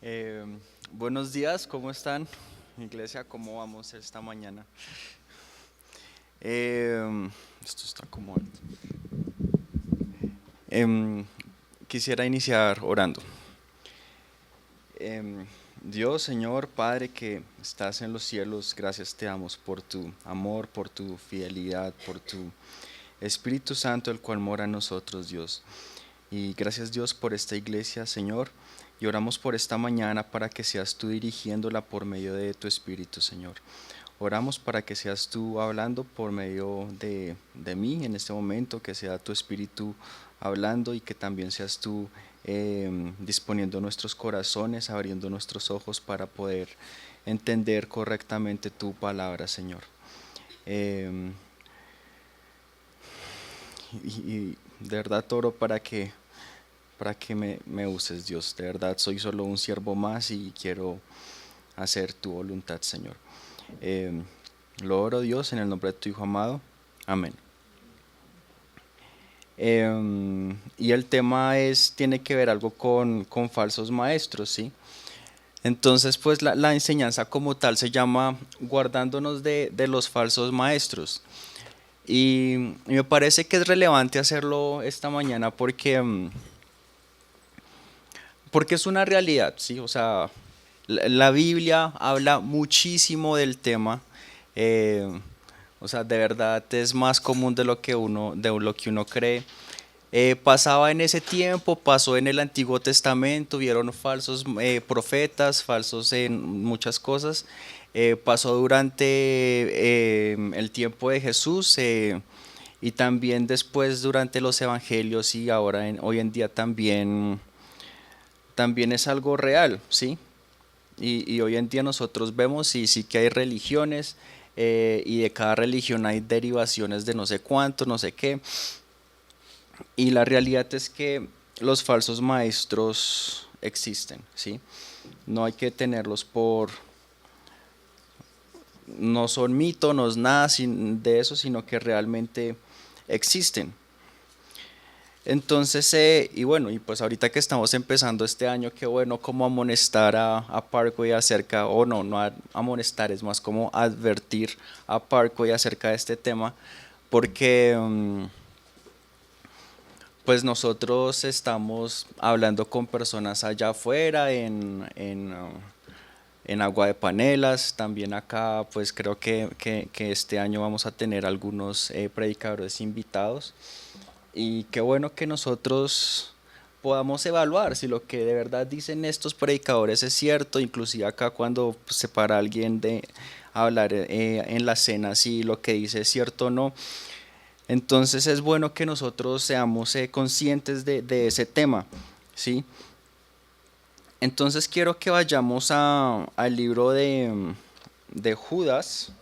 Eh, Buenos días, ¿cómo están? Iglesia, ¿cómo vamos esta mañana? Esto está como alto. Em, Quisiera iniciar orando. Dios, Señor, Padre que estás en los cielos, gracias te damos por tu amor, por tu fidelidad, por tu Espíritu Santo, el cual mora en nosotros, Dios. Y gracias Dios por esta iglesia, Señor. Y oramos por esta mañana para que seas tú dirigiéndola por medio de tu Espíritu, Señor. Oramos para que seas tú hablando por medio de mí en este momento, que sea tu Espíritu hablando y que también seas tú disponiendo nuestros corazones, abriendo nuestros ojos para poder entender correctamente tu palabra, Señor. Eh, y de verdad oro para que me uses, Dios. De verdad soy solo un siervo más y quiero hacer tu voluntad, Señor. Eh, lo oro, Dios, en el nombre de tu Hijo amado. Amén. Y el tema tiene que ver algo con falsos maestros, ¿sí? Entonces, pues la enseñanza como tal se llama guardándonos de los falsos maestros. Y me parece que es relevante hacerlo esta mañana porque es una realidad, ¿sí? O sea, la Biblia habla muchísimo del tema. eh, o sea, de verdad es más común de lo que uno cree. Pasaba en ese tiempo, pasó en el Antiguo Testamento, vieron falsos profetas, falsos en muchas cosas. Pasó durante el tiempo de Jesús y también después durante los evangelios y ahora hoy en día también es algo real, ¿sí? Y hoy en día nosotros vemos y sí que hay religiones y de cada religión hay derivaciones de no sé cuánto, no sé qué. Y la realidad es que los falsos maestros existen, ¿sí? No hay que tenerlos no son mito, no es nada de eso, sino que realmente existen. Entonces, y bueno, y pues ahorita que estamos empezando este año, qué bueno como amonestar a Parkway acerca, o no, no amonestar, es más como advertir a Parkway acerca de este tema, porque pues nosotros estamos hablando con personas allá afuera en Agua de Panelas, también acá pues creo que este año vamos a tener algunos predicadores invitados y qué bueno que nosotros podamos evaluar si lo que de verdad dicen estos predicadores es cierto, inclusive acá cuando pues, se para alguien de hablar en la cena si lo que dice es cierto o no. Entonces es bueno que nosotros seamos conscientes de ese tema, ¿sí? Entonces quiero que vayamos al libro de Judas,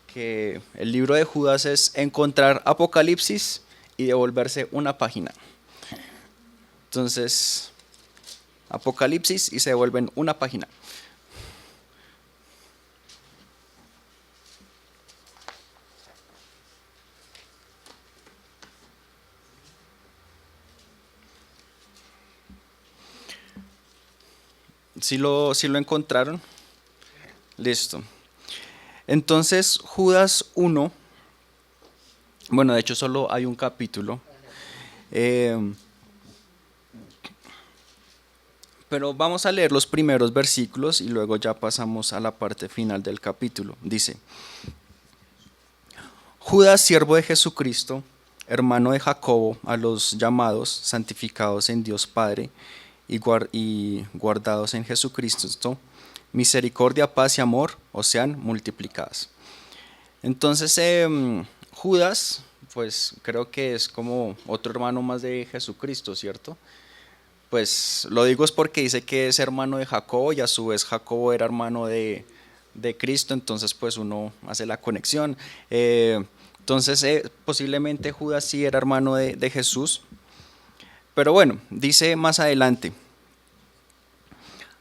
que el libro de Judas es encontrar Apocalipsis y devolverse una página. Entonces, Apocalipsis y se devuelven una página. Si lo encontraron, listo. Entonces, Judas 1, bueno, de hecho solo hay un capítulo. Eh, Pero vamos a leer los primeros versículos y luego ya pasamos a la parte final del capítulo. Dice, Judas, siervo de Jesucristo, hermano de Jacobo, a los llamados, santificados en Dios Padre y guardados en Jesucristo, misericordia, paz y amor os sean multiplicadas. Entonces, Judas, pues creo que es como otro hermano más de Jesucristo, ¿cierto? Pues lo digo es porque dice que es hermano de Jacobo y a su vez Jacobo era hermano de Cristo, entonces pues uno hace la conexión. Entonces posiblemente Judas sí era hermano de Jesús, pero bueno, dice más adelante,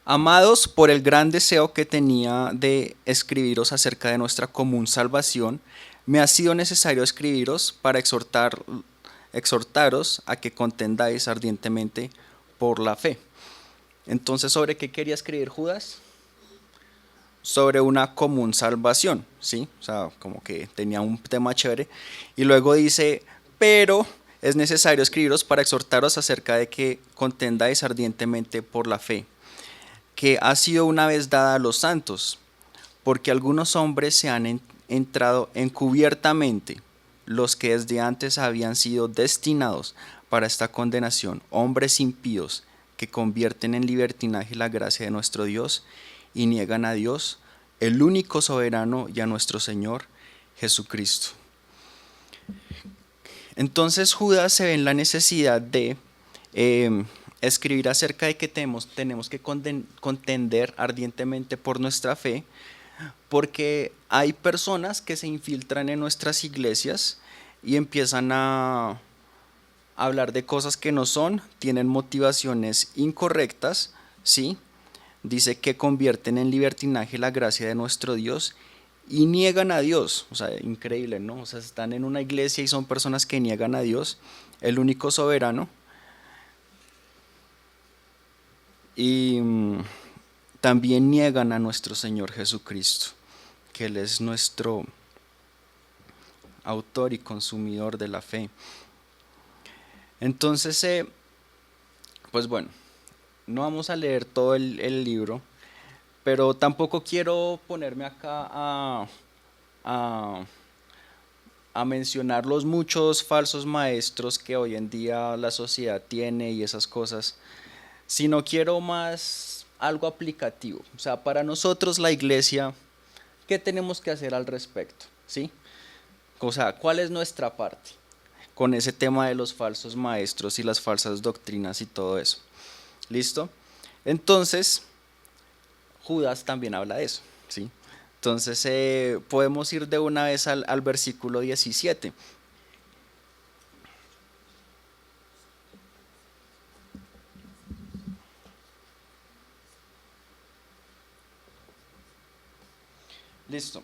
amados por el gran deseo que tenía de escribiros acerca de nuestra común salvación, me ha sido necesario escribiros para exhortaros a que contendáis ardientemente por la fe. Entonces, ¿sobre qué quería escribir Judas? Sobre una común salvación, ¿sí? O sea, como que tenía un tema chévere. Y luego dice, pero es necesario escribiros para exhortaros acerca de que contendáis ardientemente por la fe, que ha sido una vez dada a los santos, porque algunos hombres se han entrado encubiertamente, los que desde antes habían sido destinados para esta condenación, hombres impíos que convierten en libertinaje la gracia de nuestro Dios y niegan a Dios, el único soberano, y a nuestro Señor Jesucristo. Entonces Judas se ve en la necesidad de escribir acerca de que tenemos que contender ardientemente por nuestra fe, porque hay personas que se infiltran en nuestras iglesias y empiezan a hablar de cosas que no son, tienen motivaciones incorrectas, ¿sí? Dice que convierten en libertinaje la gracia de nuestro Dios y niegan a Dios. O sea, increíble, ¿no? O sea, están en una iglesia y son personas que niegan a Dios, el único soberano. Y también niegan a nuestro Señor Jesucristo, que Él es nuestro autor y consumidor de la fe. Entonces, pues bueno, no vamos a leer todo el libro, pero tampoco quiero ponerme acá a, a mencionar los muchos falsos maestros que hoy en día la sociedad tiene y esas cosas, sino quiero más algo aplicativo. O sea, para nosotros la iglesia, ¿qué tenemos que hacer al respecto? ¿Sí? O sea, ¿cuál es nuestra parte con ese tema de los falsos maestros y las falsas doctrinas y todo eso? ¿Listo? Entonces, Judas también habla de eso, ¿sí? Entonces, podemos ir de una vez al versículo 17. Listo.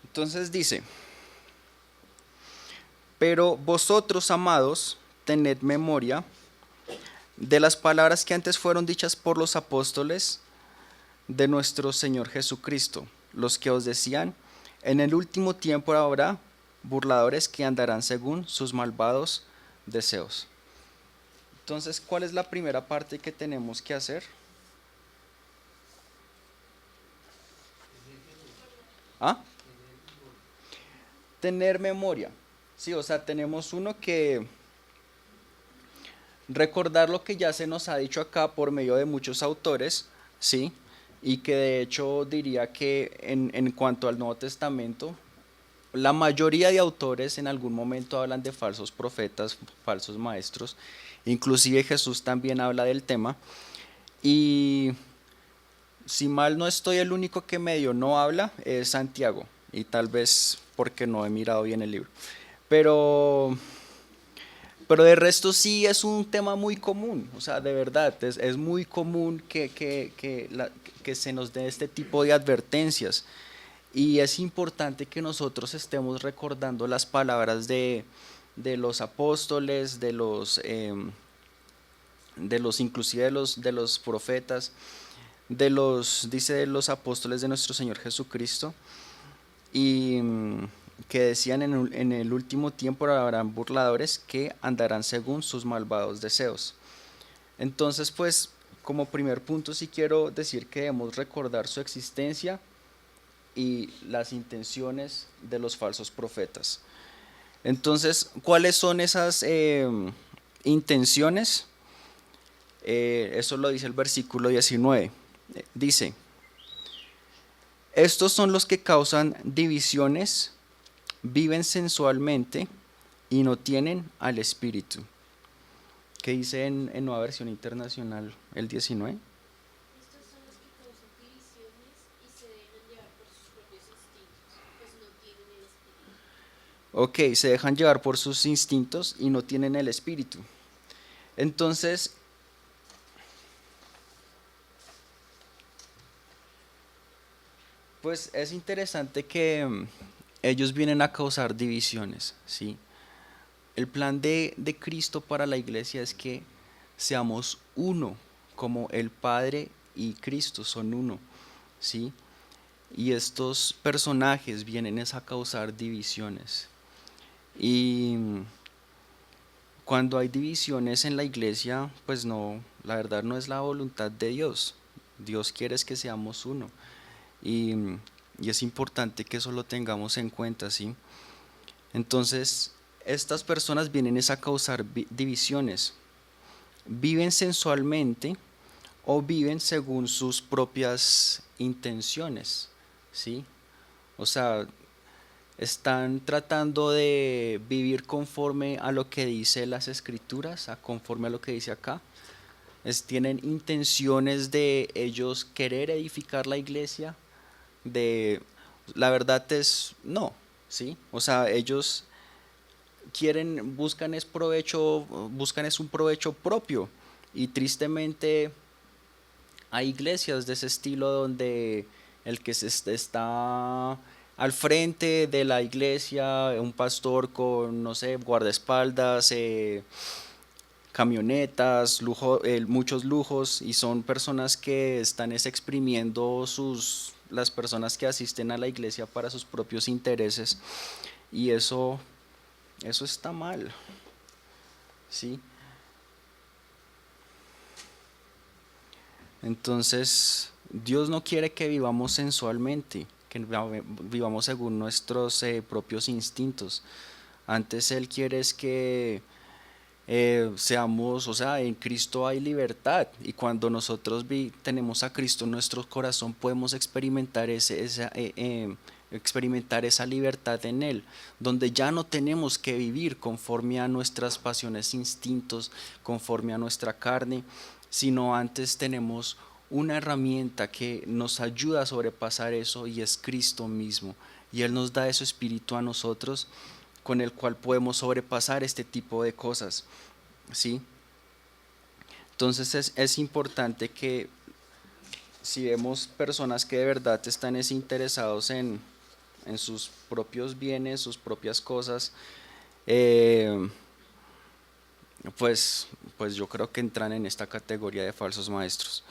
Entonces dice, pero vosotros, amados, tened memoria de las palabras que antes fueron dichas por los apóstoles de nuestro Señor Jesucristo, los que os decían, en el último tiempo habrá burladores que andarán según sus malvados deseos. Entonces, ¿cuál es la primera parte que tenemos que hacer? ¿Ah? Tener memoria. Sí, o sea, tenemos uno que recordar lo que ya se nos ha dicho acá por medio de muchos autores, ¿sí? Y que de hecho diría que en cuanto al Nuevo Testamento, la mayoría de autores en algún momento hablan de falsos profetas, falsos maestros, inclusive Jesús también habla del tema, y si mal no estoy, el único que medio no habla es Santiago, y tal vez porque no he mirado bien el libro. Pero Pero de resto sí es un tema muy común, o sea, de verdad, es muy común que se nos dé este tipo de advertencias. Y es importante que nosotros estemos recordando las palabras de los apóstoles, de los inclusive de los profetas, dice de los apóstoles de nuestro Señor Jesucristo, y que decían en el último tiempo habrán burladores que andarán según sus malvados deseos. Entonces, pues, como primer punto sí quiero decir que debemos recordar su existencia y las intenciones de los falsos profetas. Entonces, ¿cuáles son esas intenciones? Eso lo dice el versículo 19. Dice, estos son los que causan divisiones, viven sensualmente y no tienen al Espíritu. ¿Qué dice en Nueva Versión Internacional el 19? Estos son los que causan divisiones y se dejan llevar por sus propios instintos, pues no tienen el espíritu. Ok, se dejan llevar por sus instintos y no tienen el Espíritu. Entonces, pues es interesante que ellos vienen a causar divisiones, ¿sí? El plan de Cristo para la iglesia es que seamos uno, como el Padre y Cristo son uno, ¿sí? Y estos personajes vienen es a causar divisiones. Y cuando hay divisiones en la iglesia, pues no, la verdad no es la voluntad de Dios. Dios quiere es que seamos uno. Y, y es importante que eso lo tengamos en cuenta, ¿sí? Entonces, estas personas vienen es a causar divisiones. Viven sensualmente o viven según sus propias intenciones, ¿sí? O sea, están tratando de vivir conforme a lo que dice las escrituras, conforme a lo que dice acá. Tienen intenciones de ellos querer edificar la iglesia, de la verdad es no, ¿sí? O sea, ellos buscan es provecho, buscan es un provecho propio y tristemente hay iglesias de ese estilo donde el que está al frente de la iglesia, un pastor con, no sé, guardaespaldas, camionetas, muchos lujos, y son personas que están exprimiendo las personas que asisten a la iglesia para sus propios intereses, y eso está mal, ¿sí? Entonces, Dios no quiere que vivamos sensualmente, que vivamos según nuestros propios instintos. Antes Él quiere es que seamos, o sea, en Cristo hay libertad, y cuando nosotros tenemos a Cristo en nuestro corazón podemos experimentar experimentar esa libertad en Él, donde ya no tenemos que vivir conforme a nuestras pasiones, instintos, conforme a nuestra carne, sino antes tenemos una herramienta que nos ayuda a sobrepasar eso, y es Cristo mismo, y Él nos da ese espíritu a nosotros con el cual podemos sobrepasar este tipo de cosas, ¿sí? Entonces es importante que si vemos personas que de verdad están interesados en sus propios bienes, sus propias cosas, eh, pues yo creo que entran en esta categoría de falsos maestros.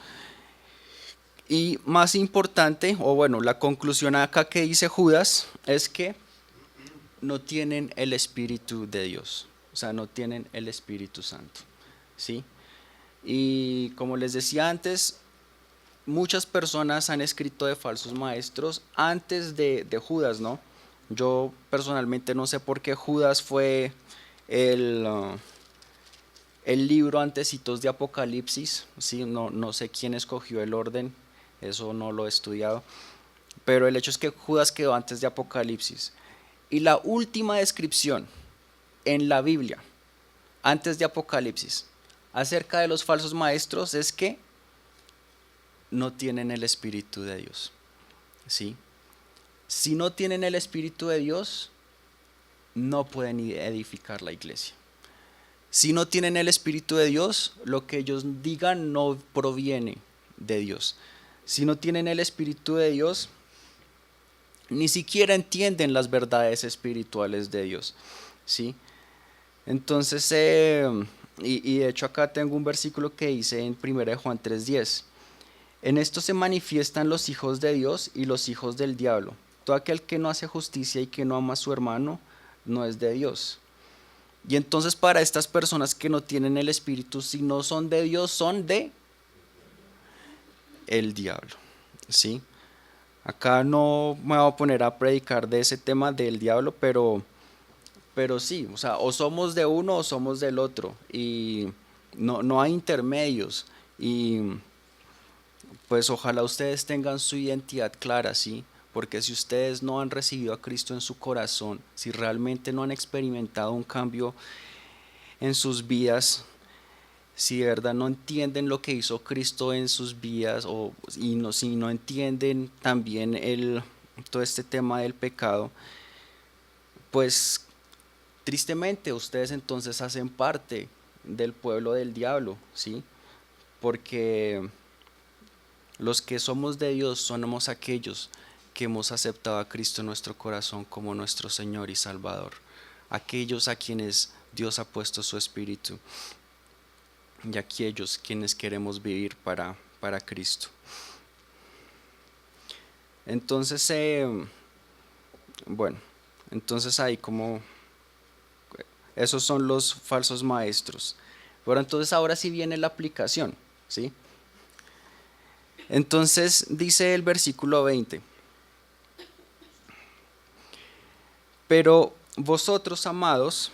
Y más importante, o bueno, la conclusión acá que dice Judas es que no tienen el Espíritu de Dios, o sea, no tienen el Espíritu Santo, ¿sí? Y como les decía antes, muchas personas han escrito de falsos maestros antes de Judas, ¿no? Yo personalmente no sé por qué Judas fue el, el libro antecitos de Apocalipsis, ¿sí? No sé quién escogió el orden, eso no lo he estudiado, pero el hecho es que Judas quedó antes de Apocalipsis. Y la última descripción en la Biblia, antes de Apocalipsis, acerca de los falsos maestros es que no tienen el Espíritu de Dios, ¿sí? Si no tienen el Espíritu de Dios, no pueden edificar la iglesia. Si no tienen el Espíritu de Dios, lo que ellos digan no proviene de Dios. Si no tienen el Espíritu de Dios, ni siquiera entienden las verdades espirituales de Dios, ¿sí? Entonces, y de hecho acá tengo un versículo que dice en 1 Juan 3:10. En esto se manifiestan los hijos de Dios y los hijos del diablo. Todo aquel que no hace justicia y que no ama a su hermano no es de Dios. Y entonces para estas personas que no tienen el Espíritu, si no son de Dios, son de el diablo, ¿sí? Acá no me voy a poner a predicar de ese tema del diablo, pero sí, o sea, o somos de uno o somos del otro, y no hay intermedios. Y pues ojalá ustedes tengan su identidad clara, ¿sí? Porque si ustedes no han recibido a Cristo en su corazón, si realmente no han experimentado un cambio en sus vidas, si de verdad no entienden lo que hizo Cristo en sus vidas, si no entienden también todo este tema del pecado, pues tristemente ustedes entonces hacen parte del pueblo del diablo, ¿sí? Porque los que somos de Dios somos aquellos que hemos aceptado a Cristo en nuestro corazón como nuestro Señor y Salvador, aquellos a quienes Dios ha puesto su Espíritu. y aquellos quienes queremos vivir para Cristo. Entonces, bueno, entonces ahí como esos son los falsos maestros. Pero entonces ahora sí viene la aplicación, ¿sí? Entonces dice el versículo 20: pero vosotros, amados,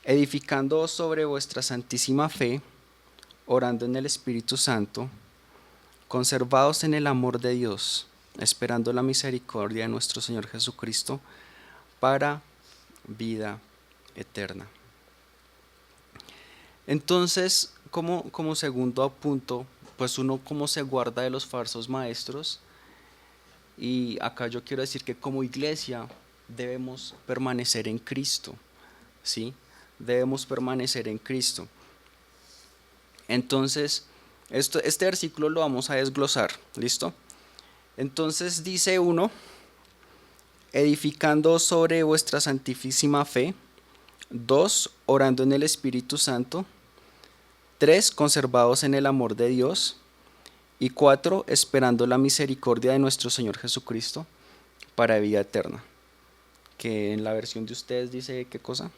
edificando sobre vuestra santísima fe, orando en el Espíritu Santo, conservados en el amor de Dios, esperando la misericordia de nuestro Señor Jesucristo para vida eterna. Entonces, como segundo punto, pues uno cómo se guarda de los falsos maestros. Y acá yo quiero decir que como iglesia debemos permanecer en Cristo, ¿sí? Debemos permanecer en Cristo. Entonces, este versículo lo vamos a desglosar, ¿listo? Entonces dice uno: edificando sobre vuestra santísima fe. 2, orando en el Espíritu Santo. 3, conservados en el amor de Dios. Y 4, esperando la misericordia de nuestro Señor Jesucristo para vida eterna. Que en la versión de ustedes dice, ¿qué cosa?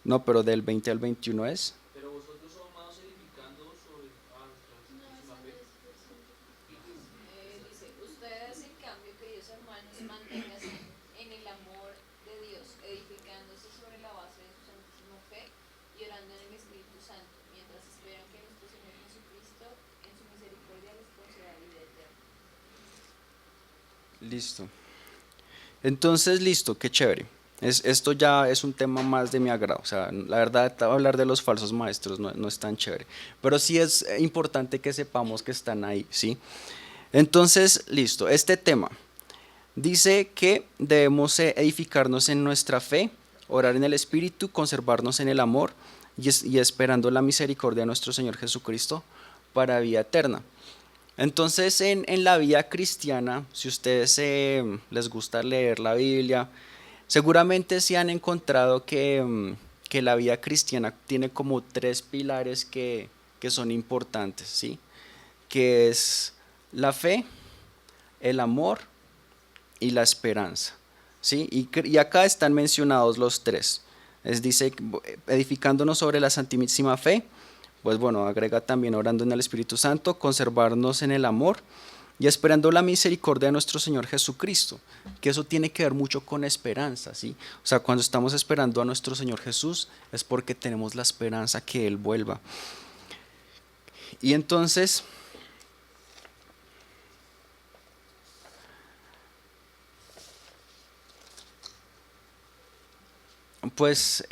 No, pero del 20 al 21 es. Pero vosotros, oh amados, edificando sobre No, nuestra esa no fe. es versión de- dice, ustedes en cambio, queridos hermanos, manténganse en el amor de Dios, edificándose sobre la base de su santísima fe y orando en el Espíritu Santo, mientras esperan que nuestro Señor Jesucristo, en su misericordia, les conceda vida eterna. Listo. Entonces, listo, qué chévere. Esto ya es un tema más de mi agrado. O sea, la verdad, hablar de los falsos maestros no es tan chévere. Pero sí es importante que sepamos que están ahí, ¿sí? Entonces, listo, este tema dice que debemos edificarnos en nuestra fe, orar en el Espíritu, conservarnos en el amor y esperando la misericordia de nuestro Señor Jesucristo para vida eterna. Entonces, en la vida cristiana, si ustedes les gusta leer la Biblia, seguramente se han encontrado que la vida cristiana tiene como tres pilares que son importantes, ¿sí? Que es la fe, el amor y la esperanza, ¿sí? Y acá están mencionados los tres. Dice, edificándonos sobre la santísima fe, pues bueno, agrega también orando en el Espíritu Santo, conservarnos en el amor y esperando la misericordia de nuestro Señor Jesucristo, que eso tiene que ver mucho con esperanza, ¿sí? O sea, cuando estamos esperando a nuestro Señor Jesús es porque tenemos la esperanza que Él vuelva. Y entonces, pues,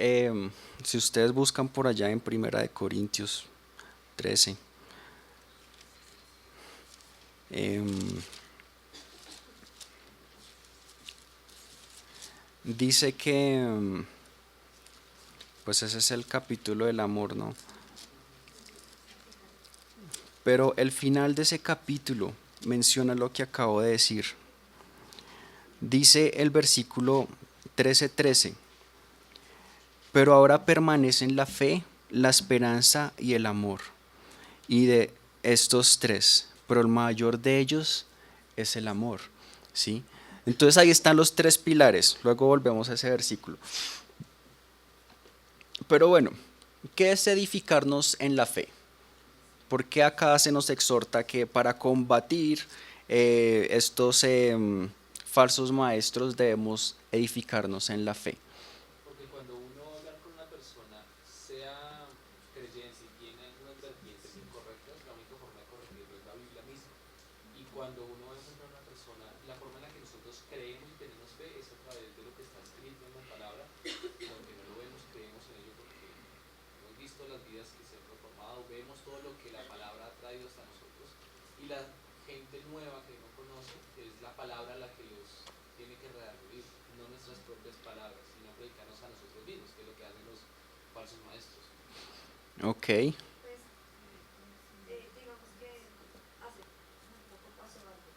si ustedes buscan por allá en Primera de Corintios 13, dice que, pues ese es el capítulo del amor, ¿no? Pero el final de ese capítulo menciona lo que acabo de decir. Dice el versículo 13:13, pero ahora permanecen la fe, la esperanza y el amor. Y de estos tres, pero el mayor de ellos es el amor, ¿sí? Entonces ahí están los tres pilares. Luego volvemos a ese versículo. Pero bueno, ¿qué es edificarnos en la fe? ¿Por qué acá se nos exhorta que para combatir estos falsos maestros debemos edificarnos en la fe? Porque cuando uno va a hablar con una persona, sea creyente y tiene algunas vertientes incorrectas, la única forma de corregirlo es la Biblia misma. Y cuando uno va a encontrar una persona, la forma en la que nosotros creemos y tenemos fe es a través de lo que está escrito en la palabra. Aunque no lo vemos, creemos en ello porque hemos visto las vidas que se han transformado, vemos todo lo que la palabra ha traído hasta nosotros. Y la gente nueva que no conoce, es la palabra la que los tiene que redarguir, no nuestras propias palabras, sino predicarnos a nosotros mismos, que es lo que hacen los falsos maestros. Ok, Pues digamos que hace un poco pasó algo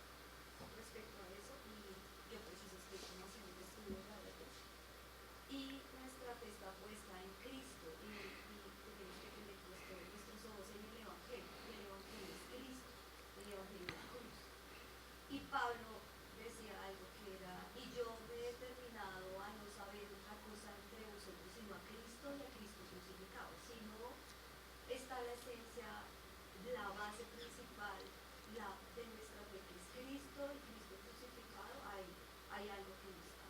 respecto a eso y yo preciso estoy como haciendo un estudio de la verdad y nuestra fe está pues hay algo que no está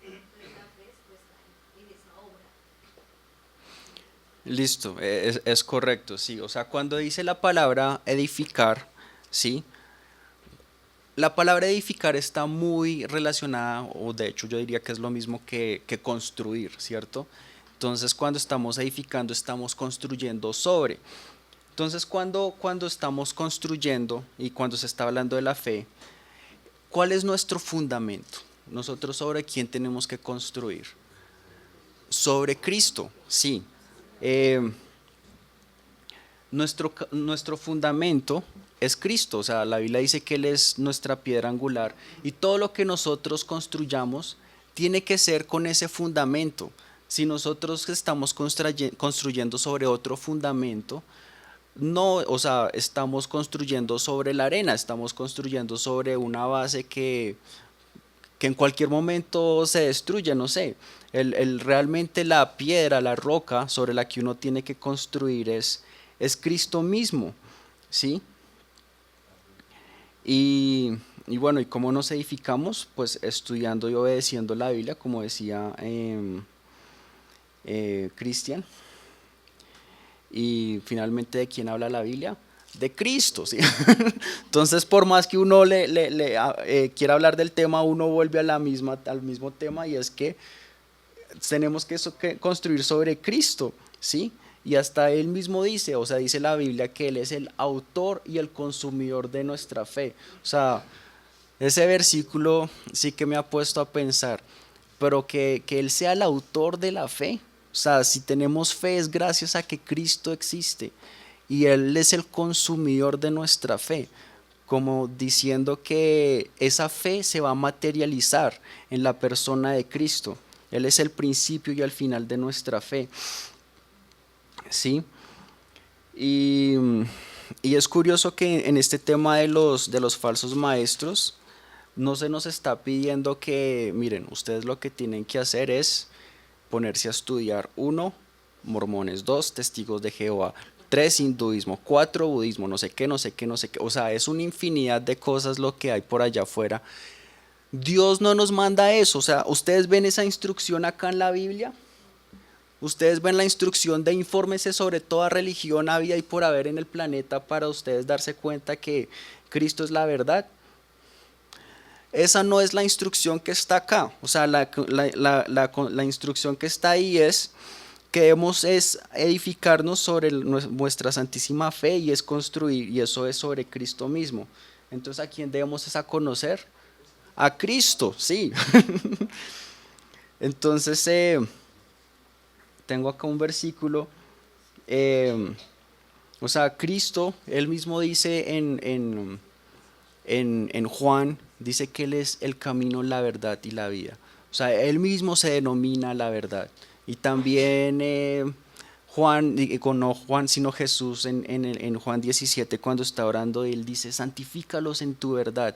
bien. Entonces la fe es puesta en esa obra. Listo, es correcto, sí. O sea, cuando dice la palabra edificar, sí, la palabra edificar está muy relacionada, o de hecho yo diría que es lo mismo que construir, ¿cierto? Entonces, cuando estamos edificando, estamos construyendo sobre. Entonces, cuando estamos construyendo y cuando se está hablando de la fe, ¿cuál es nuestro fundamento? Nosotros sobre quién tenemos que construir. Sobre Cristo, sí. Eh, nuestro fundamento es Cristo, o sea, la Biblia dice que Él es nuestra piedra angular y todo lo que nosotros construyamos tiene que ser con ese fundamento. Si nosotros estamos construyendo sobre otro fundamento, no, o sea, estamos construyendo sobre la arena, estamos construyendo sobre una base que en cualquier momento se destruye, no sé. Realmente la piedra, la roca sobre la que uno tiene que construir es Cristo mismo, ¿sí? Y bueno, ¿y cómo nos edificamos? Pues estudiando y obedeciendo la Biblia, como decía Cristian. Y finalmente, ¿de quién habla la Biblia? De Cristo, ¿sí? Entonces, por más que uno quiera hablar del tema, uno vuelve al mismo tema, y es que tenemos que construir sobre Cristo, ¿sí? Y hasta Él mismo dice, o sea, dice la Biblia que Él es el autor y el consumidor de nuestra fe. O sea, ese versículo sí que me ha puesto a pensar, pero que Él sea el autor de la fe. O sea, si tenemos fe es gracias a que Cristo existe y Él es el consumidor de nuestra fe, como diciendo que esa fe se va a materializar en la persona de Cristo. Él es el principio y el final de nuestra fe, ¿sí? Y, y es curioso que en este tema de los falsos maestros, no se nos está pidiendo que, miren, ustedes lo que tienen que hacer es ponerse a estudiar: uno, mormones; dos, testigos de Jehová; tres, hinduismo; cuatro, budismo; no sé qué, no sé qué, no sé qué. O sea, es una infinidad de cosas lo que hay por allá afuera. Dios no nos manda eso. O sea, ustedes ven esa instrucción acá en la Biblia. Ustedes ven la instrucción de infórmese sobre toda religión habida y por haber en el planeta para ustedes darse cuenta que Cristo es la verdad. Esa no es la instrucción que está acá. O sea, la instrucción que está ahí es que debemos es edificarnos sobre nuestra santísima fe, y es construir, y eso es sobre Cristo mismo. Entonces, ¿a quién debemos es a conocer? A Cristo, sí. Entonces, tengo acá un versículo. eh, o sea, Cristo, Él mismo dice en Juan, dice que Él es el camino, la verdad y la vida. O sea, Él mismo se denomina la verdad. Y también Juan, no Juan, sino Jesús en Juan 17, cuando está orando, Él dice: santifícalos en tu verdad,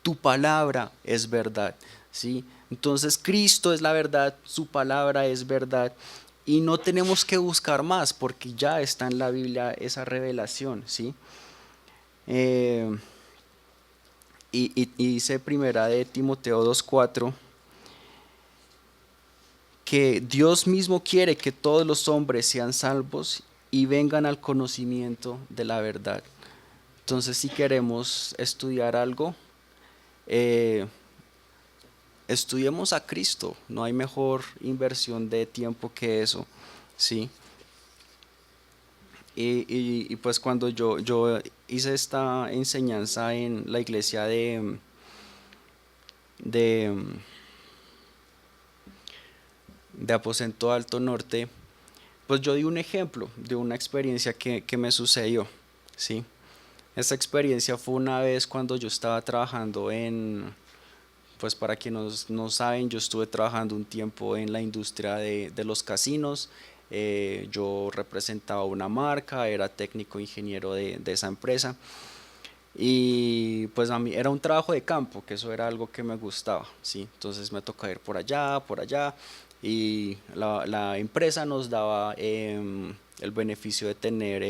tu palabra es verdad, ¿sí? Entonces Cristo es la verdad, su palabra es verdad, y no tenemos que buscar más porque ya está en la Biblia esa revelación, ¿sí? Eh, y dice primera de Timoteo 2:4 que Dios mismo quiere que todos los hombres sean salvos y vengan al conocimiento de la verdad. Entonces, si queremos estudiar algo, eh, estudiemos a Cristo. No hay mejor inversión de tiempo que eso, ¿sí? Y pues cuando yo hice esta enseñanza en la iglesia de, de Aposento Alto Norte, pues yo di un ejemplo de una experiencia que me sucedió, ¿sí? Esta experiencia fue una vez cuando yo estaba trabajando pues para quienes no saben, yo estuve trabajando un tiempo en la industria de los casinos. Yo representaba una marca, era técnico ingeniero de esa empresa. Y pues a mí era un trabajo de campo, que eso era algo que me gustaba, ¿sí? Entonces me tocaba ir por allá, y la empresa nos daba el beneficio de tener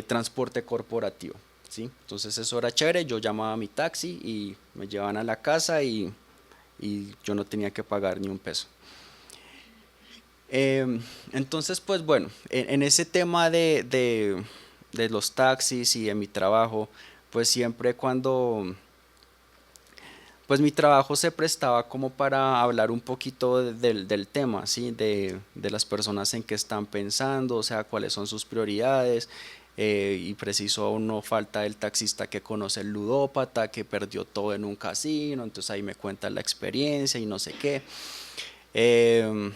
transporte corporativo. ¿sí? Entonces eso era chévere, yo llamaba a mi taxi y me llevaban a la casa y yo no tenía que pagar ni un peso. Entonces, pues bueno, en ese tema de los taxis y de mi trabajo, pues siempre cuando, pues mi trabajo se prestaba como para hablar un poquito del tema, ¿sí? De las personas en qué están pensando, o sea, cuáles son sus prioridades. Y preciso no falta el taxista que conoce el ludópata, que perdió todo en un casino, entonces ahí me cuenta la experiencia y no sé qué. Em,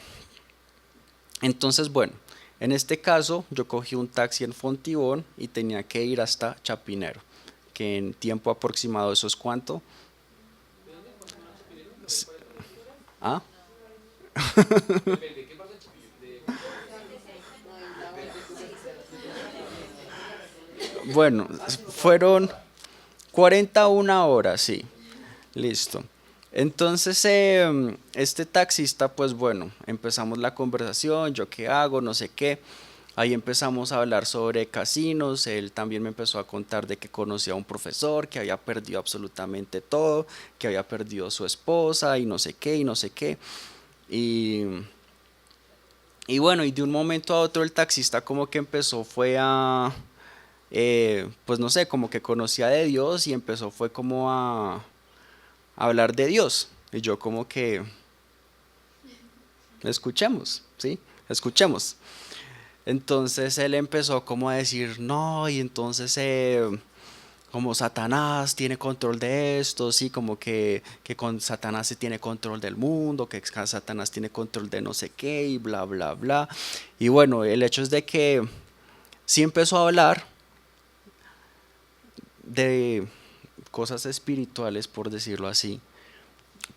entonces, bueno, en este caso yo cogí un taxi en Fontibón y tenía que ir hasta Chapinero, que en tiempo aproximado eso es cuánto. S- ¿Ah? Depende, ¿qué pasa en Chapinero? Bueno, fueron 41 horas, sí. Listo. Entonces, este taxista, pues bueno, empezamos la conversación, yo qué hago, no sé qué. Ahí empezamos a hablar sobre casinos, él también me empezó a contar de que conocía a un profesor que había perdido absolutamente todo, que había perdido su esposa y no sé qué, y no sé qué. Y, y bueno, y de un momento a otro el taxista como que empezó fue pues no sé, como que conocía de Dios y empezó fue como a hablar de Dios. Y yo como que, escuchemos, ¿sí? Escuchemos. Entonces él empezó como a decir, no, y entonces como Satanás tiene control de esto, sí, como que con Satanás se tiene control del mundo, que Satanás tiene control de no sé qué y bla, bla, bla. Y bueno, el hecho es de que sí empezó a hablar de cosas espirituales, por decirlo así,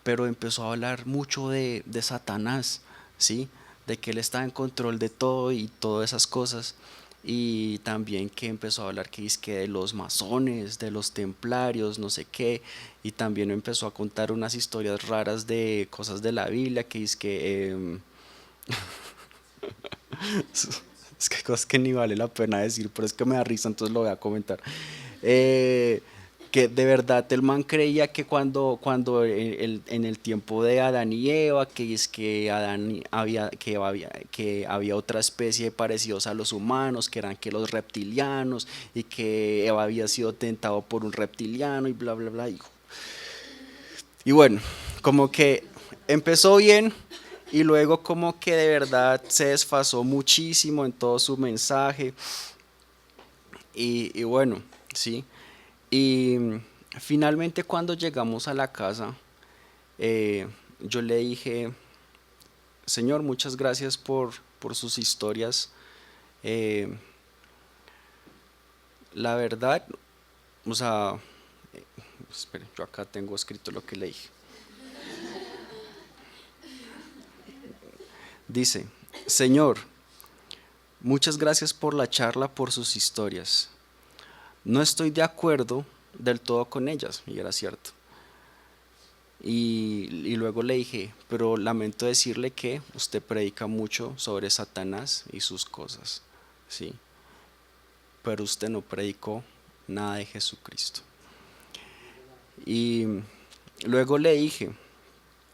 pero empezó a hablar mucho de Satanás, ¿sí? De que él está en control de todo y todas esas cosas. Y también que empezó a hablar que es que de los masones, de los templarios, no sé qué. Y también empezó a contar unas historias raras de cosas de la Biblia, que es que... es que cosas que ni vale la pena decir, pero es que me da risa, entonces lo voy a comentar. Eh, que de verdad el man creía que cuando en el tiempo de Adán y Eva, que es que que había otra especie parecidos a los humanos, que eran que los reptilianos, y que Eva había sido tentado por un reptiliano y bla, bla, bla. Y bueno, como que empezó bien y luego como que de verdad se desfasó muchísimo en todo su mensaje y bueno, sí. Y finalmente cuando llegamos a la casa, yo le dije, Señor, muchas gracias por sus historias. Eh, la verdad, o sea, espere, yo acá tengo escrito lo que le dije. Dice, Señor, muchas gracias por la charla, por sus historias. No estoy de acuerdo del todo con ellas, y era cierto. Y luego le dije, pero lamento decirle que usted predica mucho sobre Satanás y sus cosas, ¿sí? Pero usted no predicó nada de Jesucristo. Y luego le dije,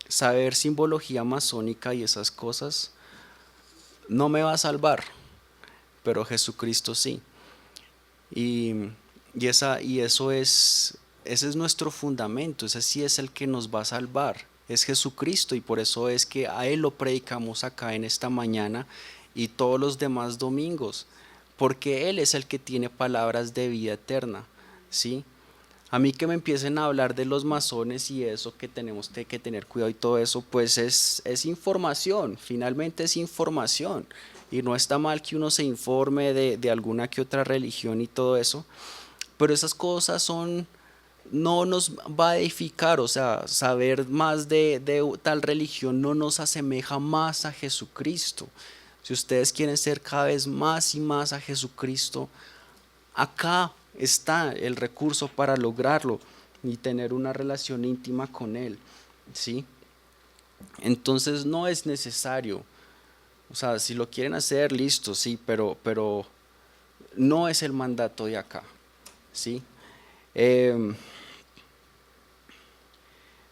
saber simbología masónica y esas cosas no me va a salvar, pero Jesucristo sí. Y, y eso es, ese es nuestro fundamento, ese sí es el que nos va a salvar, es Jesucristo y por eso es que a Él lo predicamos acá en esta mañana y todos los demás domingos, porque Él es el que tiene palabras de vida eterna, ¿sí? A mí que me empiecen a hablar de los masones y eso, que tenemos que tener cuidado y todo eso, pues es información, finalmente es información. Y no está mal que uno se informe de alguna que otra religión y todo eso, pero esas cosas son, no nos va a edificar, o sea, saber más de tal religión no nos asemeja más a Jesucristo. Si ustedes quieren ser cada vez más y más a Jesucristo, acá está el recurso para lograrlo y tener una relación íntima con Él, ¿sí? Entonces no es necesario, o sea, si lo quieren hacer, listo, sí, pero no es el mandato de acá, ¿sí? Em,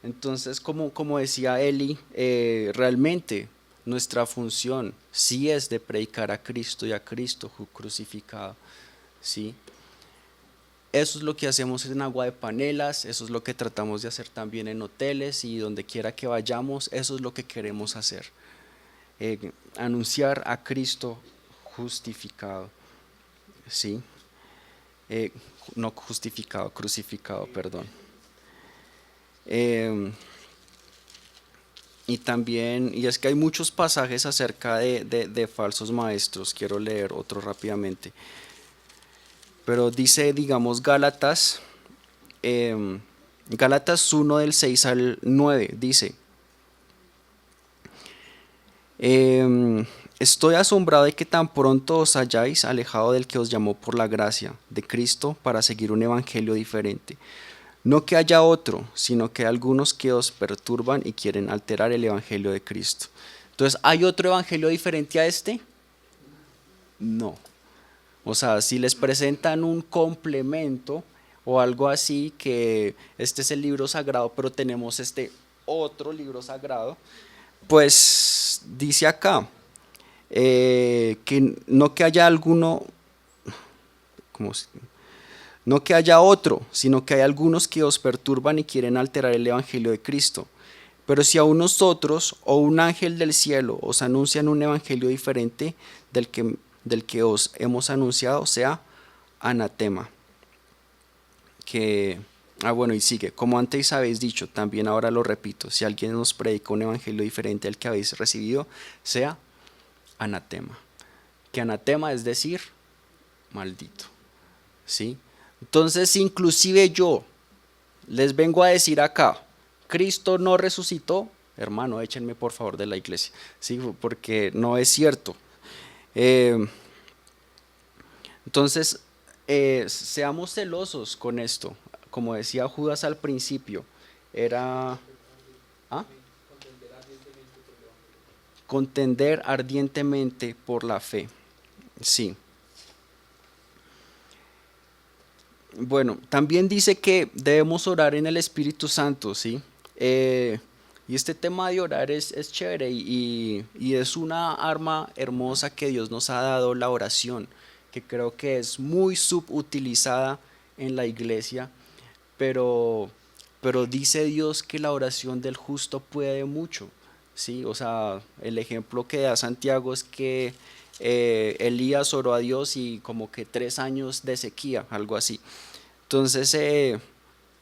entonces, como decía Eli, realmente nuestra función sí es de predicar a Cristo y a Cristo crucificado, ¿sí? Eso es lo que hacemos en Agua de Panelas, eso es lo que tratamos de hacer también en hoteles y donde quiera que vayamos, eso es lo que queremos hacer, anunciar a Cristo justificado, ¿sí? Eh, no justificado, crucificado, perdón. Y también, y es que hay muchos pasajes acerca de falsos maestros, quiero leer otro rápidamente. Pero dice, digamos, Gálatas 1 del 6 al 9, dice, estoy asombrado de que tan pronto os hayáis alejado del que os llamó por la gracia de Cristo para seguir un evangelio diferente. No que haya otro, sino que hay algunos que os perturban y quieren alterar el evangelio de Cristo. Entonces, ¿hay otro evangelio diferente a este? No. O sea, si les presentan un complemento o algo así, que este es el libro sagrado, pero tenemos este otro libro sagrado, pues dice acá que no que haya alguno, ¿cómo se- no que haya otro, sino que hay algunos que os perturban y quieren alterar el evangelio de Cristo. Pero si a unos otros o un ángel del cielo os anuncian un evangelio diferente del que os hemos anunciado, sea anatema. Bueno, y sigue, como antes habéis dicho, también ahora lo repito, si alguien nos predica un evangelio diferente al que habéis recibido, sea anatema. Que anatema es decir, maldito. ¿Sí? Entonces, inclusive yo les vengo a decir acá, Cristo no resucitó, hermano, échenme por favor de la iglesia, ¿sí? Porque no es cierto. Eh, entonces, seamos celosos con esto. Como decía Judas al principio, era ¿ah? Contender ardientemente por la fe. Sí. Bueno, también dice que debemos orar en el Espíritu Santo, ¿sí? Y este tema de orar es chévere y es una arma hermosa que Dios nos ha dado, la oración, que creo que es muy subutilizada en la iglesia, pero, pero dice Dios que la oración del justo puede mucho, ¿sí? O sea, el ejemplo que da Santiago es que Elías oró a Dios y como que 3 años de sequía, algo así. Entonces,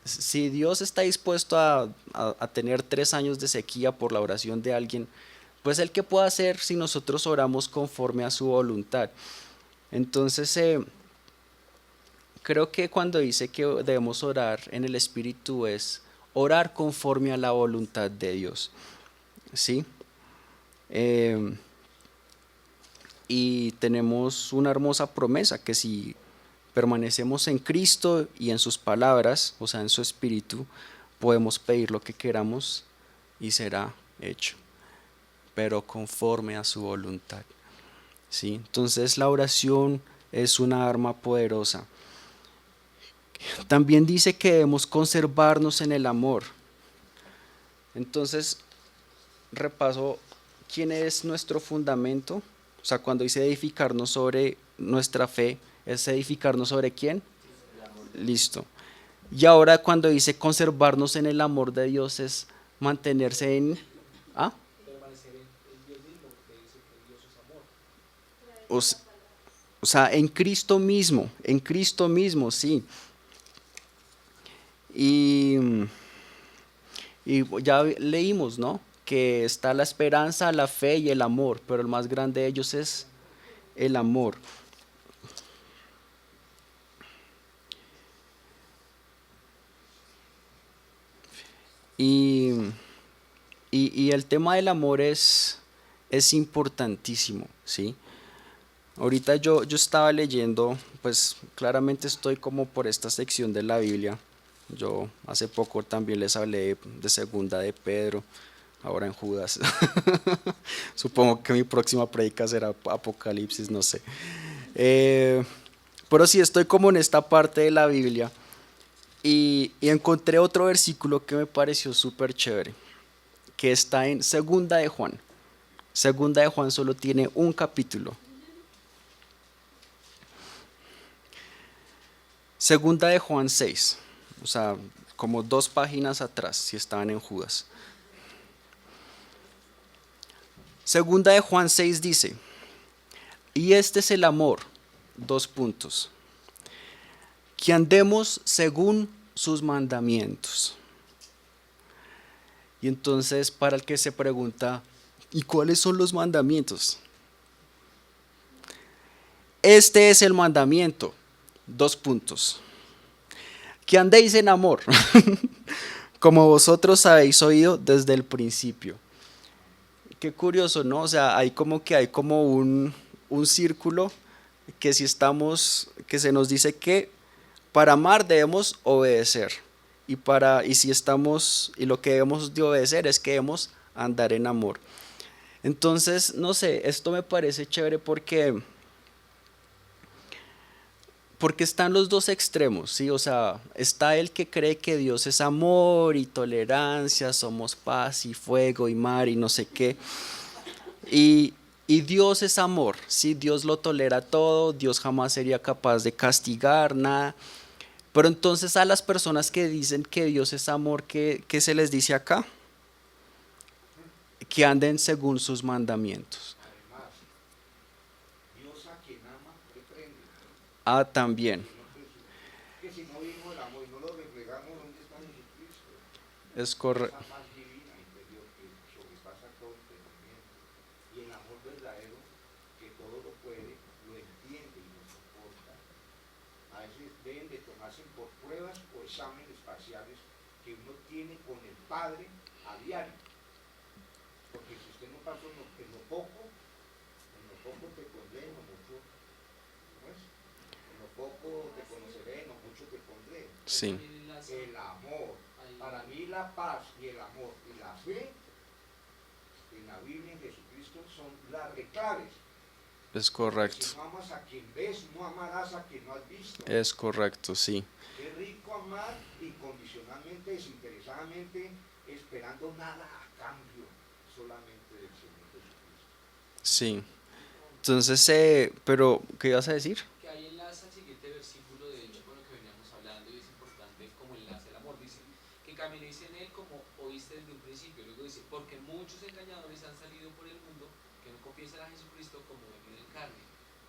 si Dios está dispuesto a tener 3 años de sequía por la oración de alguien, pues Él qué puede hacer si nosotros oramos conforme a su voluntad. Entonces, creo que cuando dice que debemos orar en el Espíritu es orar conforme a la voluntad de Dios, ¿sí? Eh, y tenemos una hermosa promesa que si permanecemos en Cristo y en sus palabras, o sea, en su Espíritu, podemos pedir lo que queramos y será hecho, pero conforme a su voluntad, ¿sí? Entonces la oración es una arma poderosa. También dice que debemos conservarnos en el amor. Entonces, repaso, ¿quién es nuestro fundamento? O sea, cuando dice edificarnos sobre nuestra fe, ¿es edificarnos sobre quién? Listo. Y ahora cuando dice conservarnos en el amor de Dios es mantenerse en... ¿Ah? Permanecer en Dios mismo, porque dice que Dios es amor. O, s- o sea, en Cristo mismo, sí. Y, y ya leímos, ¿no? Que está la esperanza, la fe y el amor, pero el más grande de ellos es el amor. Y, y el tema del amor es importantísimo, ¿sí? Ahorita yo estaba leyendo, pues claramente estoy como por esta sección de la Biblia. Yo hace poco también les hablé de segunda de Pedro, ahora en Judas. Supongo que mi próxima predica será Apocalipsis, no sé. Pero sí estoy como en esta parte de la Biblia Y encontré otro versículo que me pareció súper chévere, que está en Segunda de Juan. Segunda de Juan solo tiene un capítulo. Segunda de Juan 6, o sea, como 2 páginas atrás, si estaban en Judas. Segunda de Juan 6 dice, y este es el amor, 2 puntos, que andemos según sus mandamientos. Y entonces, para el que se pregunta, ¿y cuáles son los mandamientos? Este es el mandamiento, 2 puntos, que andéis en amor, como vosotros habéis oído desde el principio. Qué curioso, ¿no? O sea, hay como un círculo que si estamos, que se nos dice que para amar debemos obedecer. Y si estamos, y lo que debemos de obedecer es que debemos andar en amor. Entonces, no sé, esto me parece chévere porque están los dos extremos, ¿sí? O sea, está el que cree que Dios es amor y tolerancia, somos paz y fuego y mar y no sé qué. Y, y Dios es amor, ¿sí? Dios lo tolera todo, Dios jamás sería capaz de castigar nada. Pero entonces a las personas que dicen que Dios es amor, ¿qué se les dice acá? Que anden según sus mandamientos. Además, Dios a quien ama reprende, Ah, también, que no que si no vino el amor y no lo reflejamos, ¿dónde está Jesucristo? es Esa correcto. paz divina interior que sobrepasa todo entendimiento. Y el amor verdadero, que todo lo puede, lo entiende y lo soporta. A veces deben de tomarse por pruebas o exámenes parciales que uno tiene con el Padre a diario. Porque si usted no pasó en lo poco te pondré, en lo mucho, ¿no es? En lo poco te conoceré, en lo mucho te pondré. Ahí Sí, también enlaza, El amor, ahí, para mí la paz y el amor y la fe en la Biblia en Jesucristo son las claves. es Porque correcto. si no amas a quien ves, no amarás a quien no has visto. Es correcto, sí. Es rico amar incondicionalmente, desinteresadamente, esperando nada a cambio, solamente del Señor Jesucristo. Sí. Entonces, pero, ¿qué ibas a decir? que ahí enlaza el siguiente versículo, de hecho, con lo que veníamos hablando, y es importante como enlace el amor. Dice que caminéis en él como oíste desde un principio. Luego dice, porque muchos engañadores han salido por el mundo que no confiesan a Jesucristo como venido en carne.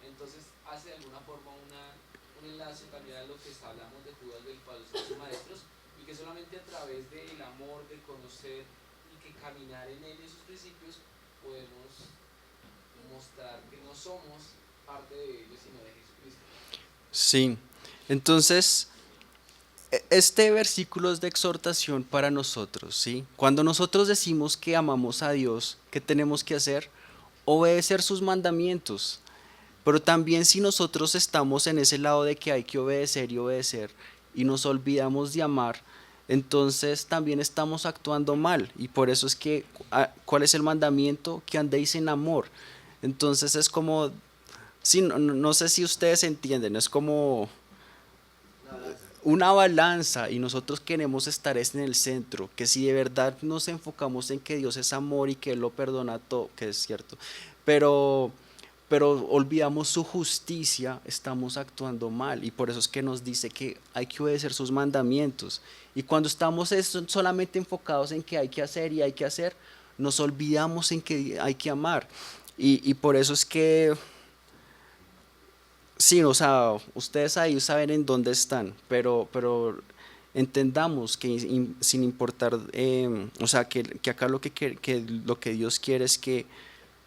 Entonces hace de alguna forma un enlace también a lo que hablamos de Judas, del cual ustedes son maestros, y que solamente a través del amor, de conocer y que caminar en él y en sus principios podemos mostrar que no somos parte de ellos, sino de Jesucristo. Sí. Entonces, este versículo es de exhortación para nosotros, ¿sí? Cuando nosotros decimos que amamos a Dios, ¿qué tenemos que hacer? Obedecer sus mandamientos. Pero también si nosotros estamos en ese lado de que hay que obedecer y obedecer y nos olvidamos de amar, entonces también estamos actuando mal. Y por eso es que, ¿cuál es el mandamiento? Que andéis en amor. Entonces es como, sí, no sé si ustedes entienden, es como una balanza y nosotros queremos estar en el centro, que si de verdad nos enfocamos en que Dios es amor y que Él lo perdona todo, que es cierto, pero, pero olvidamos su justicia, estamos actuando mal y por eso es que nos dice que hay que obedecer sus mandamientos. Y cuando estamos solamente enfocados en que hay que hacer y hay que hacer, nos olvidamos en que hay que amar. Y por eso es que sí, o sea, ustedes ahí saben en dónde están, pero entendamos que sin importar, o sea, que acá que lo que Dios quiere es que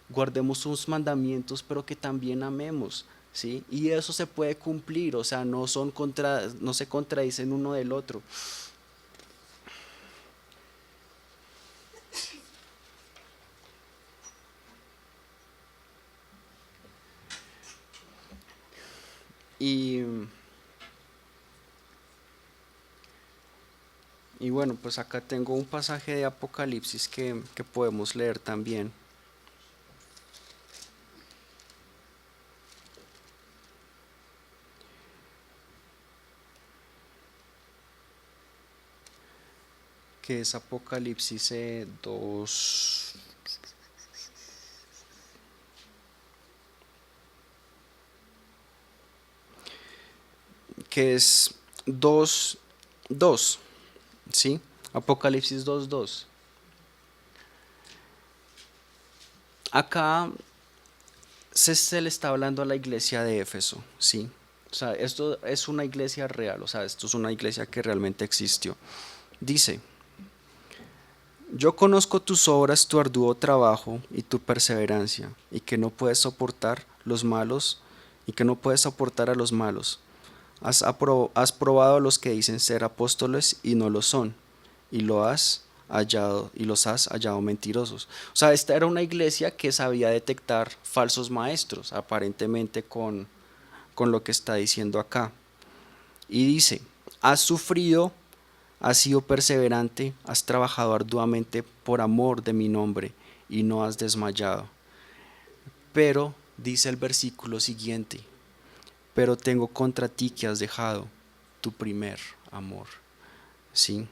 guardemos sus mandamientos, pero que también amemos, ¿sí? Y eso se puede cumplir, o sea, no se contradicen uno del otro. Y, y bueno, pues acá tengo un pasaje de Apocalipsis que podemos leer también. que es Apocalipsis 2. Que es 2:2, ¿sí? Apocalipsis 2:2. Acá se le está hablando a la iglesia de Éfeso, ¿sí? O sea, esto es una iglesia real, o sea, esto es una iglesia que realmente existió. Dice: yo conozco tus obras, tu arduo trabajo y tu perseverancia, y que no puedes soportar los malos, y que no puedes soportar a los malos. Has probado a los que dicen ser apóstoles y no lo son, y los has hallado mentirosos. O sea, esta era una iglesia que sabía detectar falsos maestros, aparentemente con lo que está diciendo acá. Y dice: has sufrido, has sido perseverante, has trabajado arduamente por amor de mi nombre y no has desmayado. Pero, dice el versículo siguiente: pero tengo contra ti que has dejado tu primer amor. ¿Sí?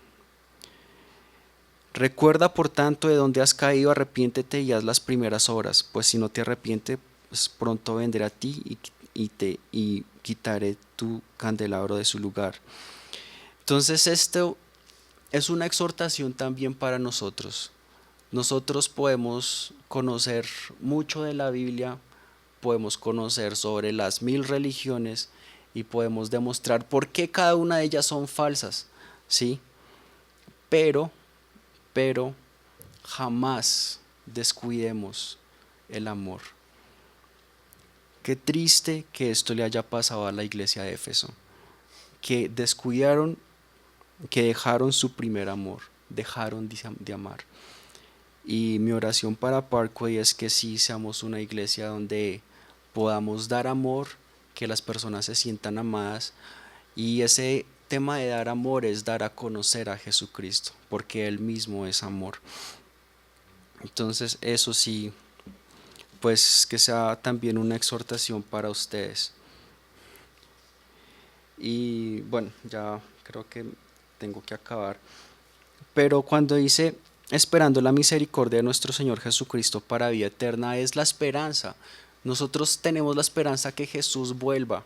Recuerda por tanto de dónde has caído, arrepiéntete y haz las primeras obras, pues si no te arrepientes, pues pronto vendré a ti y quitaré tu candelabro de su lugar. Entonces esto es una exhortación también para nosotros. Nosotros podemos conocer mucho de la Biblia, podemos conocer sobre las 1000 religiones y podemos demostrar por qué cada una de ellas son falsas, ¿sí? Pero jamás descuidemos el amor. Qué triste que esto le haya pasado a la iglesia de Éfeso, que descuidaron, que dejaron su primer amor, dejaron de amar. Y mi oración para Parkway es que sí seamos una iglesia donde podamos dar amor, que las personas se sientan amadas, y ese tema de dar amor es dar a conocer a Jesucristo, porque Él mismo es amor. Entonces eso sí, pues que sea también una exhortación para ustedes. Y bueno, ya creo que tengo que acabar. Pero cuando dice esperando la misericordia de nuestro Señor Jesucristo para vida eterna, es la esperanza. Nosotros tenemos la esperanza que Jesús vuelva,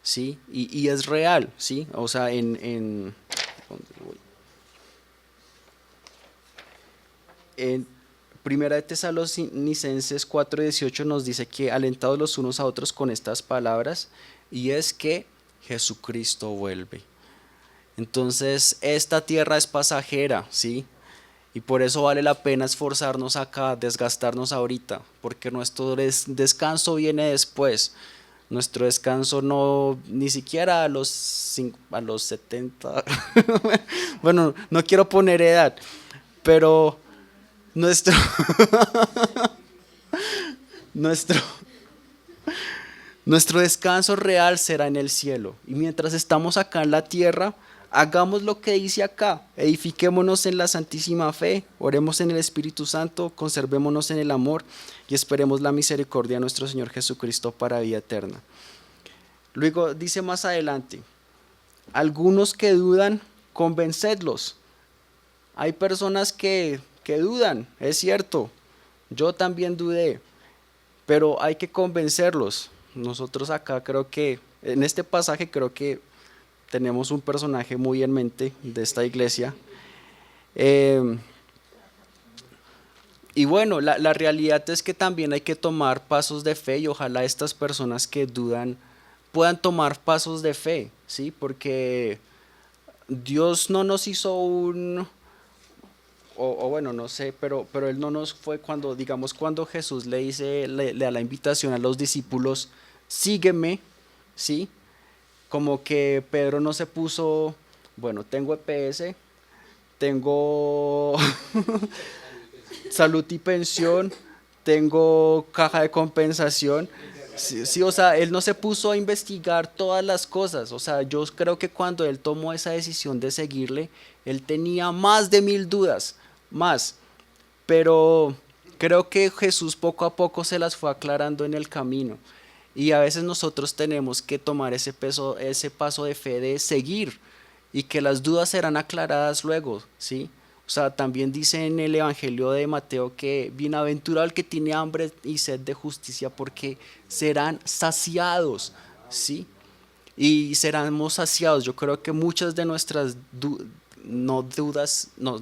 ¿sí? Y es real, ¿sí? O sea, en Primera de Tesalonicenses 4:18 nos dice que alentados los unos a otros con estas palabras, y es que Jesucristo vuelve. Entonces, esta tierra es pasajera, ¿sí? Y por eso vale la pena esforzarnos acá, desgastarnos ahorita, porque nuestro descanso viene después. Nuestro descanso no, ni siquiera a los 70. Bueno, no quiero poner edad, pero nuestro, nuestro, nuestro descanso real será en el cielo. Y mientras estamos acá en la tierra, hagamos lo que dice acá: edifiquémonos en la santísima fe, oremos en el Espíritu Santo, conservémonos en el amor y esperemos la misericordia de nuestro Señor Jesucristo para vida eterna. Luego dice más adelante: algunos que dudan, convencedlos. Hay personas que dudan, es cierto, yo también dudé, pero hay que convencerlos. Nosotros acá creo que, en este pasaje creo que tenemos un personaje muy en mente de esta iglesia. Y bueno, la realidad es que también hay que tomar pasos de fe, y ojalá estas personas que dudan puedan tomar pasos de fe, ¿sí? Porque Dios no nos hizo o bueno, no sé, pero Él no nos fue cuando, digamos, cuando Jesús le da la invitación a los discípulos: sígueme, ¿sí? Como que Pedro no se puso, bueno, tengo EPS, tengo salud y pensión, tengo caja de compensación. Sí, sí, o sea, él no se puso a investigar todas las cosas. O sea, yo creo que cuando él tomó esa decisión de seguirle, él tenía más de 1000 dudas, más. Pero creo que Jesús poco a poco se las fue aclarando en el camino. Y a veces nosotros tenemos que tomar ese paso de fe de seguir, y que las dudas serán aclaradas luego, ¿sí? O O sea, también dice en el Evangelio de Mateo que bienaventurado el que tiene hambre y sed de justicia porque serán saciados, ¿sí? Y seremos saciados. Yo creo que muchas de nuestras no dudas, no,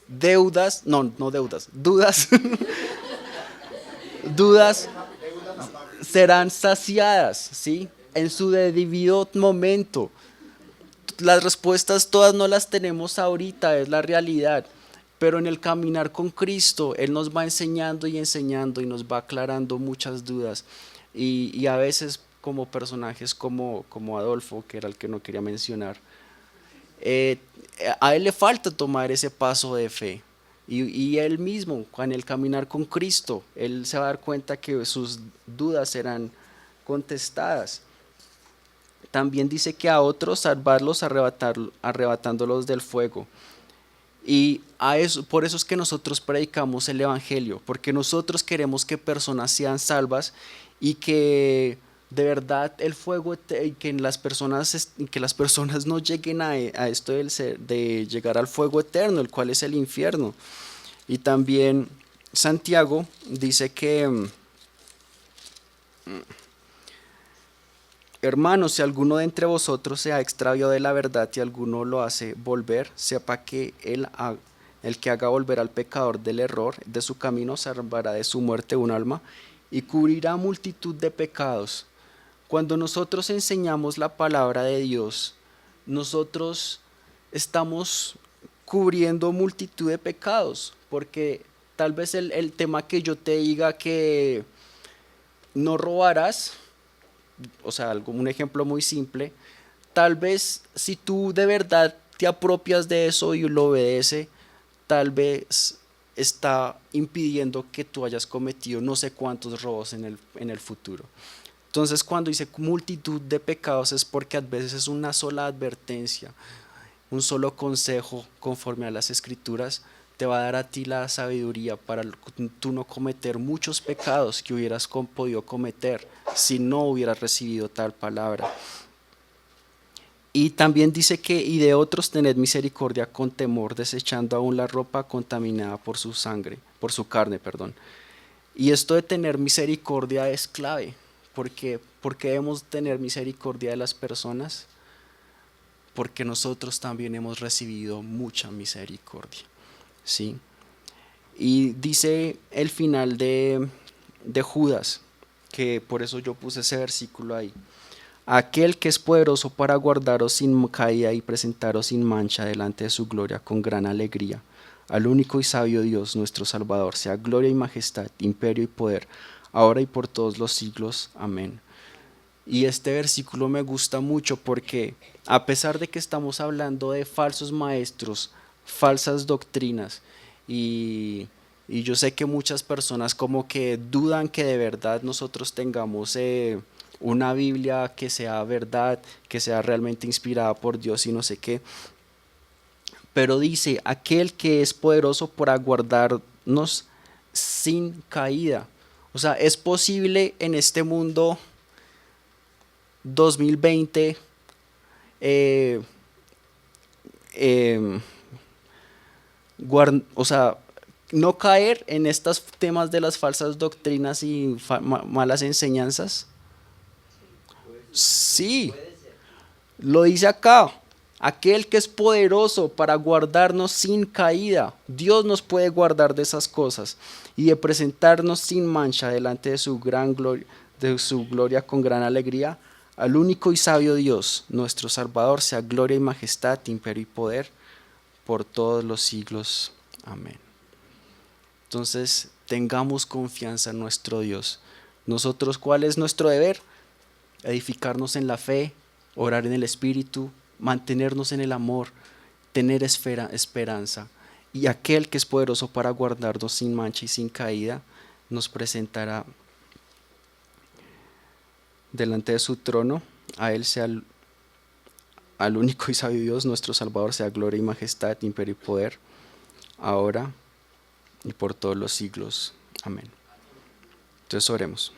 deudas, no deudas, dudas, dudas serán saciadas, ¿sí? En su debido momento. Las respuestas todas no las tenemos ahorita, es la realidad. Pero en el caminar con Cristo, Él nos va enseñando y enseñando y nos va aclarando muchas dudas. Y a veces como personajes como Adolfo, que era el que no quería mencionar, eh, a él le falta tomar ese paso de fe. Y él mismo, en el caminar con Cristo, él se va a dar cuenta que sus dudas serán contestadas. También dice que a otros salvarlos arrebatándolos del fuego. Y a eso, por eso es que nosotros predicamos el Evangelio, porque nosotros queremos que personas sean salvas y que de verdad el fuego, y que las personas no lleguen a esto de llegar al fuego eterno, el cual es el infierno. Y también Santiago dice que hermanos, si alguno de entre vosotros se ha extraviado de la verdad y alguno lo hace volver, sepa que el que haga volver al pecador del error de su camino salvará de su muerte un alma y cubrirá multitud de pecados. Cuando nosotros enseñamos la palabra de Dios, nosotros estamos cubriendo multitud de pecados, porque tal vez el tema que yo te diga que no robarás, o sea, un ejemplo muy simple, tal vez si tú de verdad te apropias de eso y lo obedeces, tal vez está impidiendo que tú hayas cometido no sé cuántos robos en el futuro. Entonces, cuando dice multitud de pecados es porque a veces es una sola advertencia, un solo consejo conforme a las escrituras te va a dar a ti la sabiduría para tú no cometer muchos pecados que hubieras podido cometer si no hubieras recibido tal palabra. Y también dice que y de otros tened misericordia con temor, desechando aún la ropa contaminada por su sangre, por su carne, perdón. Y esto de tener misericordia es clave, porque debemos tener misericordia de las personas, porque nosotros también hemos recibido mucha misericordia, ¿sí? Y dice el final de Judas, que por eso yo puse ese versículo ahí. Aquel que es poderoso para guardaros sin caída y presentaros sin mancha delante de su gloria con gran alegría. Al único y sabio Dios, nuestro Salvador, sea gloria y majestad, imperio y poder, ahora y por todos los siglos. Amén. Y este versículo me gusta mucho porque a pesar de que estamos hablando de falsos maestros, falsas doctrinas, y yo sé que muchas personas como que dudan que de verdad nosotros tengamos una Biblia que sea verdad, que sea realmente inspirada por Dios y no sé qué. Pero dice, aquel que es poderoso para guardarnos sin caída. O sea, es posible en este mundo 2020 o sea, no caer en estos temas de las falsas doctrinas y malas enseñanzas. Sí, lo dice acá. Aquel que es poderoso para guardarnos sin caída. Dios nos puede guardar de esas cosas y de presentarnos sin mancha delante de su gran gloria, de su gloria con gran alegría. Al único y sabio Dios, nuestro Salvador, sea gloria y majestad, imperio y poder por todos los siglos. Amén. Entonces, tengamos confianza en nuestro Dios. Nosotros, ¿cuál es nuestro deber? Edificarnos en la fe, orar en el Espíritu, mantenernos en el amor, tener esperanza. Y aquel que es poderoso para guardarnos sin mancha y sin caída, nos presentará delante de su trono. A él sea al único y sabio Dios, nuestro Salvador, sea gloria y majestad, imperio y poder, ahora y por todos los siglos. Amén. Entonces oremos.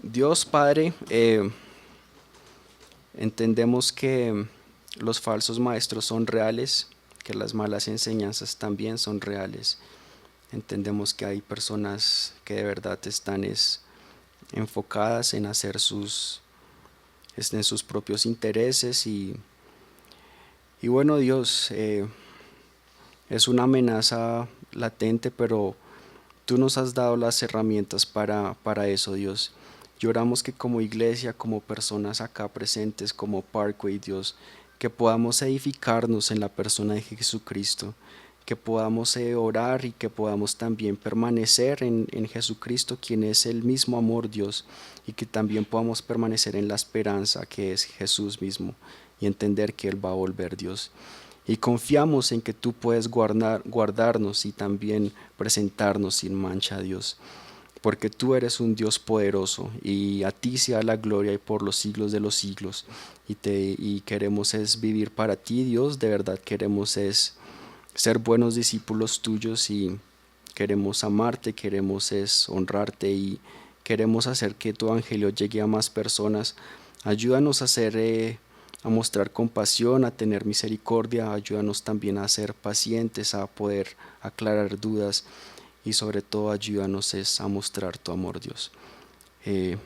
Dios Padre, entendemos que los falsos maestros son reales, que las malas enseñanzas también son reales. Entendemos que hay personas que de verdad están enfocadas en hacer en sus propios intereses y bueno, Dios, es una amenaza latente, pero tú nos has dado las herramientas para eso, Dios. Lloramos que como iglesia, como personas acá presentes, como Parkway, Dios, que podamos edificarnos en la persona de Jesucristo, que podamos orar y que podamos también permanecer en Jesucristo, quien es el mismo amor, Dios, y que también podamos permanecer en la esperanza que es Jesús mismo y entender que Él va a volver, Dios. Y confiamos en que tú puedes guardarnos y también presentarnos sin mancha, Dios, porque tú eres un Dios poderoso y a ti sea la gloria y por los siglos de los siglos. Y queremos vivir para ti, Dios, de verdad queremos ser buenos discípulos tuyos y queremos amarte, queremos honrarte y queremos hacer que tu evangelio llegue a más personas. Ayúdanos a mostrar compasión, a tener misericordia, ayúdanos también a ser pacientes, a poder aclarar dudas y sobre todo ayúdanos a mostrar tu amor, Dios.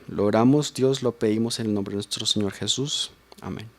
Lo oramos, Dios, lo pedimos en el nombre de nuestro Señor Jesús. Amén.